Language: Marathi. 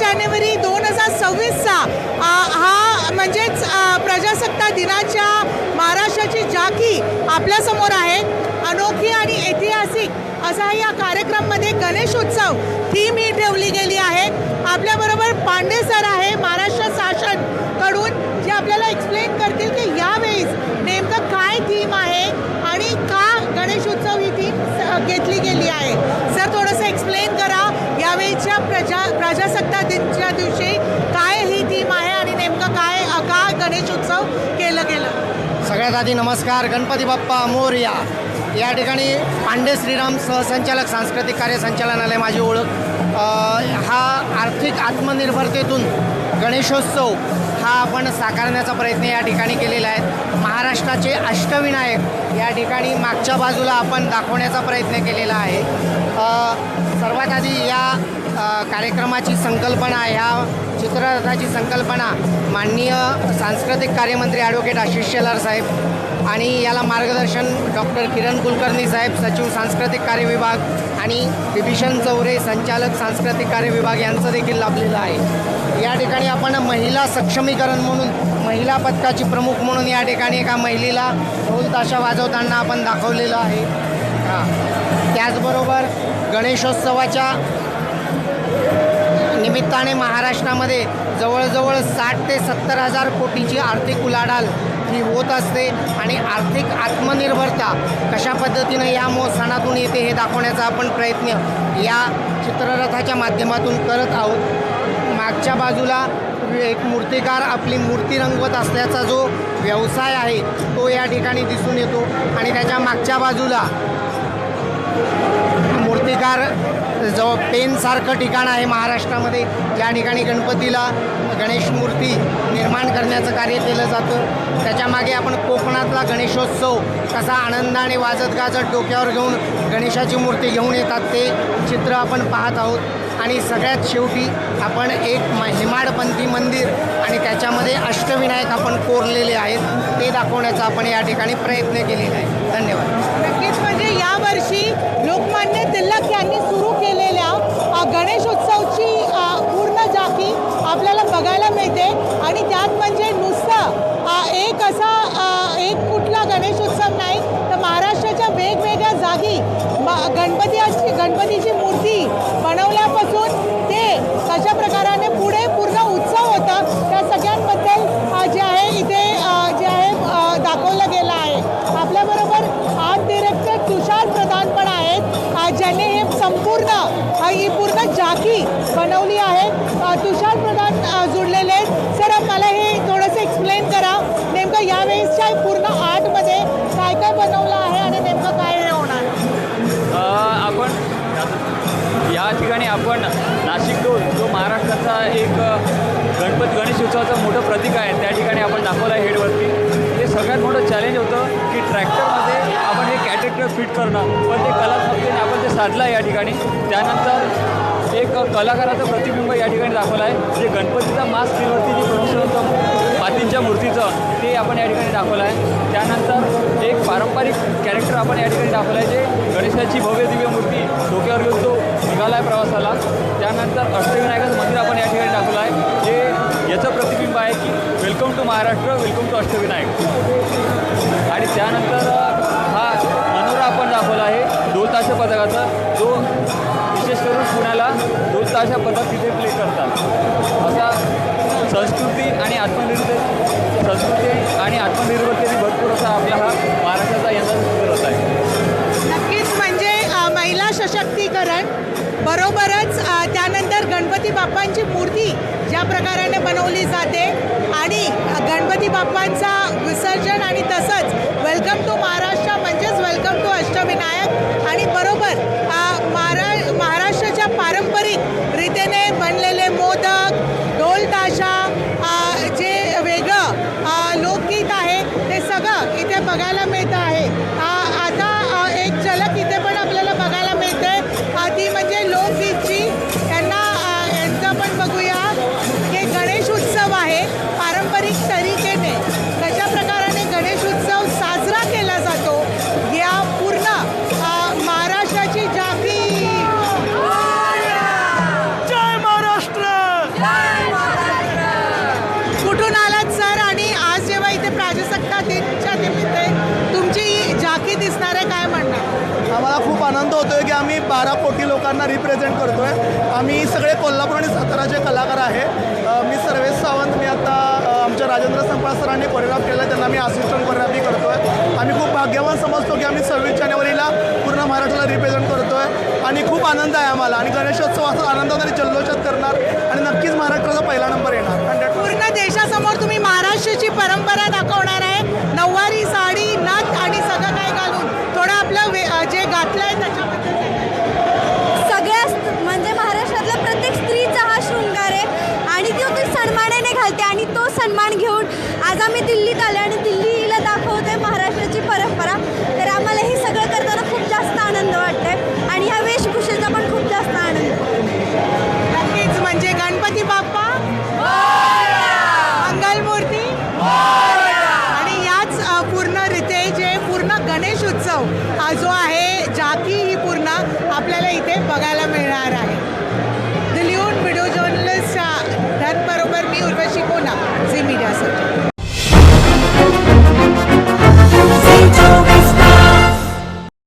जानेवारी 2026चा हा म्हणजेच प्रजासत्ताक दिनाच्या महाराष्ट्राची झाकी आपल्यासमोर आहे। अनोखी आणि ऐतिहासिक असा या कार्यक्रमामध्ये गणेशोत्सव थीम ही ठेवली गेली आहे। आपल्याबरोबर पांडे सर आहे महाराष्ट्र शासन कडून, जे आपल्याला एक्सप्लेन करतील की यावेळेस नेमकं काय थीम आहे आणि का गणेशोत्सव ही थीम घेतली गेली आहे। सर थोडंसं एक्सप्लेन करा यावेळीच्या प्रजासत्ताक दिनाच्या दिवशी काय ही थीम आहे आणि नेमकं काय का गणेशोत्सव केलं गेलं। सगळ्यात आधी नमस्कार, गणपती बाप्पा मोरया। या ठिकाणी पांडे श्रीराम सहसंचालक सांस्कृतिक कार्य संचालनालय माझी ओळख। हा आर्थिक आत्मनिर्भरतेतून गणेशोत्सव हा आपण साकारण्याचा प्रयत्न या ठिकाणी केलेला आहे। महाराष्ट्राचे अष्टविनायक या ठिकाणी मागच्या बाजूला आपण दाखवण्याचा प्रयत्न केलेला आहे। सर्वात आधी या कार्यक्रमाची संकल्पना, ह्या चित्ररथाची संकल्पना माननीय सांस्कृतिक कार्यमंत्री ॲडव्होकेट आशिष शेलार साहेब आणि याला मार्गदर्शन डॉक्टर किरण कुलकर्णी साहेब, सचिव सांस्कृतिक कार्य विभाग, आणि विभीषण चौरे संचालक सांस्कृतिक कार्य विभाग यांचं देखील लाभलेलं आहे। या ठिकाणी आपण महिला सक्षमीकरण म्हणून, महिला पथकाची प्रमुख म्हणून या ठिकाणी एका महिलेला ढोल ताशा वाजवताना आपण दाखवलेलं आहे। त्याचबरोबर गणेशोत्सवाच्या निमित्ताने महाराष्ट्रामध्ये जवळजवळ 60 ते 70 हजार कोटीची आर्थिक उलाढाल ही होत असते आणि आर्थिक आत्मनिर्भरता कशा पद्धतीनं या सणातून येते हे दाखवण्याचा आपण प्रयत्न या चित्ररथाच्या माध्यमातून करत आहोत। मागच्या बाजूला एक मूर्तिकार आपली मूर्ती रंगवत असल्याचा जो व्यवसाय आहे तो या ठिकाणी दिसून येतो आणि त्याच्या मागच्या बाजूला मूर्तिकार जवळ पेनसारखं ठिकाण आहे महाराष्ट्रामध्ये, ज्या ठिकाणी गणपतीला गणेश मूर्ती निर्माण करण्याचं कार्य केलं जातं। त्याच्यामागे आपण कोकणातला गणेशोत्सव कसा आनंदाने वाजत गाजत डोक्यावर घेऊन गणेशाची मूर्ती घेऊन येतात ते चित्र आपण पाहत आहोत। आणि सगळ्यात शेवटी आपण एक हेमाडपंथी मंदिर आणि त्याच्यामध्ये अष्टविनायक आपण कोरलेले आहेत ते दाखवण्याचा आपण या ठिकाणी प्रयत्न केलेला आहे। धन्यवाद। नक्कीच, म्हणजे यावर्षी लोकमान्य टिळक यांनी सुरू केलेल्या गणेशोत्सवची पूर्ण झाकी आपल्याला बघायला मिळते आणि त्यात म्हणजे नुसतं एक असा एक कुठला गणेशोत्सव नाही, तर महाराष्ट्राच्या वेगवेगळ्या जागी गणपतीची मूर्ती बनवल्यापासून ते कशा प्रकाराने पुढे पूर्ण उत्सव होता त्या सगळ्यांबद्दल जे आहे इथे जे आहे दाखवलं गेलं आहे। आपल्याबरोबर आर्ट डिरेक्टर तुषार प्रधान पण आहेत, ज्यांनी हे ही पूर्ण झाकी बनवली आहे। तुषार प्रधान जुळलेले आहेत। सर मला हे थोडंसं एक्सप्लेन करा नेमकं यावेळेसच्या पूर्ण आर्टमध्ये काय काय बनवलं आहे आणि नेमकं काय हे होणार। आपण या ठिकाणी आपण नाशिक जो महाराष्ट्राचा एक गणेश उत्सवाचं मोठं प्रतीक आहे त्या ठिकाणी आपण दाखवलं आहे हेडवरती। हे सगळ्यात मोठं चॅलेंज होतं की ट्रॅक्टरमध्ये आपण हे कॅरेक्टर फिट करणं, पण ते कलात्मकतेने आपण ते साधलं आहे या ठिकाणी। त्यानंतर एक कलाकाराचं प्रतिबिंब या ठिकाणी दाखवलं आहे, जे गणपतीचा मास्क स्क्रीनवरती जे प्रोडक्शन होतं मातींच्या मूर्तीचं ते आपण या ठिकाणी दाखवलं आहे। त्यानंतर एक पारंपरिक कॅरेक्टर आपण या ठिकाणी दाखवलं आहे, जे गणेशाची भव्य दिव्य मूर्ती डोक्यावर घेऊन तो निघाला आहे प्रवासाला। त्यानंतर अष्टविनायकाचं मंदिर आपण या ठिकाणी दाखवलं आहे, जे याचं प्रतिबिंब आहे की welcome to Maharashtra, welcome to Ashtavinayak. आणि त्यानंतर हा मनोरा आपण दाखवला आहे ढोल ताशा पथकाचा, जो विशेष करून पुण्याला ढोल ताशा पथक तिथे प्ले करतात। असा संस्कृती आणि आत्मनिर्भरतेने भरपूर असा आपला हा महाराष्ट्राचा यंदाचा चित्ररथ आहे। नक्कीच, म्हणजे महिला सशक्तीकरण बरोबरच त्यानंतर गणपती बाप्पांची मूर्ती ज्या प्रकाराने बनवली जाते आणि गणपती बाप्पांचा विसर्जन आणि तसंच वेलकम टू महाराष्ट्र म्हणजेच वेलकम टू अष्टविनायक आणि बरोबर महाराष्ट्राच्या पारंपरिक रीतीने बनलेले मोदक, ढोल ताशा, जे वेगळं लोकगीत आहे ते सगळं इथे बघायला मिळतं आहे। आता एक झलक इथे पण आपल्याला बघायला मिळते, ती म्हणजे लोकगीतची। यांचं पण बघूया की गणेश उत्सव आहे पारंपरिक तरीकेने कशा प्रकाराने गणेश उत्सव साजरा केला जातो आम्हाला खूप आनंद होतोय की आम्ही 12 कोटी लोकांना रिप्रेझेंट करतोय. आम्ही सगळे कोल्हापूर आणि साताराचे कलाकार आहे. मी सर्वेश सावंत, मी आता आमच्या राजेंद्र संपाळ सरांनी कोरिओग्राफ केलं, त्यांना मी असिस्टंट कोरिओग्राफी करतोय. आम्ही खूप भाग्यवान समजतो की आम्ही 26 जानेवारीला पूर्ण महाराष्ट्राला रिप्रेझेंट करतोय आणि खूप आनंद आहे आम्हाला. आणि गणेशोत्सव असं आनंदात आणि जल्लोषात करणार आणि नक्कीच महाराष्ट्राचा पहिला नंबर येणार 100%. पूर्ण देशासमोर तुम्ही महाराष्ट्राची परंपरा दाखवणार आहे. नऊवारी साडी, नथ आणि सगळं काय घालून थोडं आपलं जे घातलं आहे त्याच्याबद्दल सगळ्या म्हणजे महाराष्ट्रातल्या प्रत्येक स्त्रीचा हा शृंगार आहे आणि तो ती सन्मानाने घालते आणि तो सन्मान घेऊन आज आम्ही दिल्लीत आलो